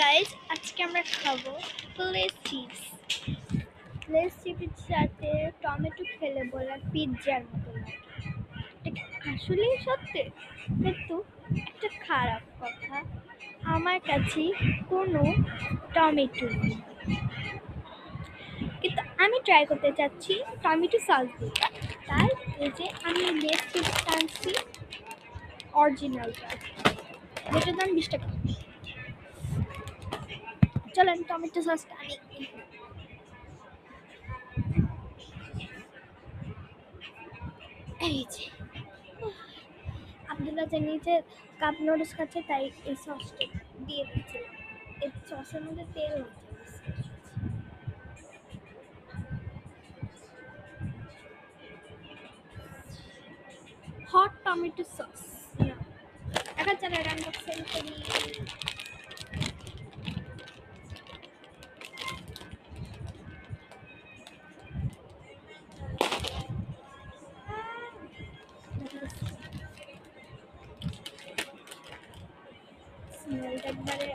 Guys, আজকে আমরা খাবো লেস চিপস। লেস চিপসের সাথে টমেটো খেলে বলে পিৎজার মতো লাগে। এটা আসলেই সত্যি, কিন্তু একটা খারাপ কথা, আমার কাছে কোনো টমেটো নেই। কিন্তু আমি ট্রাই করতে চাচ্ছি টমেটো সস দিয়ে। তাই এই যে আমি লেস চিপস আনছি অরিজিনালটা, যেটার দাম 20 টাকা। চলেন টমেটো সসটা আনি। এই যে আব্দুল্লাহ যে নিচে কাপ নুডলস খাচ্ছে, তাই এই সসটা দিয়ে দিচ্ছে। এই সসের মধ্যে তেল হট টমেটো সস। এখন চলো আনবক্সিং করি। স্মেলটা একবারে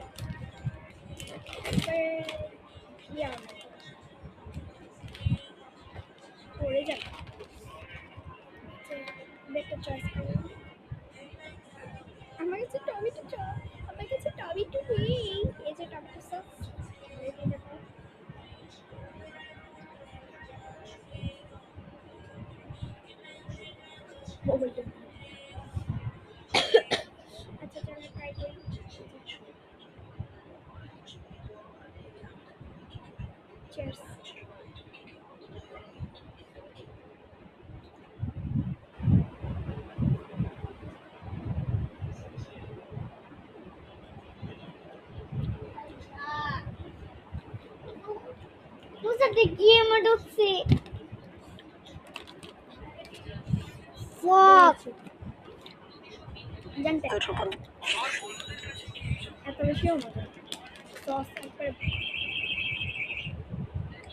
পড়ে যাবে। একটা চয়েস করি। আমার কাছে টমেটো আমার কাছে টমেটো নেই। এই যে টমেটো সস আচ্ছা চলো ট্রাই করি। চিয়ার্স। মুসাতে গিয়ে আমার ঢুকছে। ফুক জানতে এত বেশিও মজা। সস একবার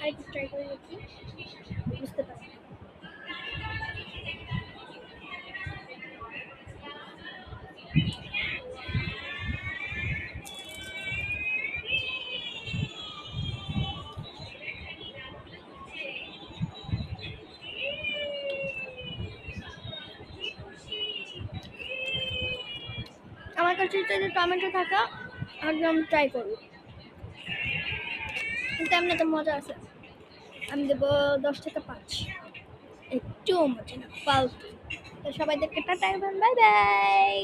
আরেকটু ট্রাই করে দেখি, বুঝতে পারছি। আমার কাছে যদি টমেটো থাকা একদম ট্রাই করবো, কিন্তু এমনি তো মজা আছে। আমি দেবো 10 টাকা 5। একটু মজা না, ফালতু। তো সবাই দেখতে টাটা, বাই বাই।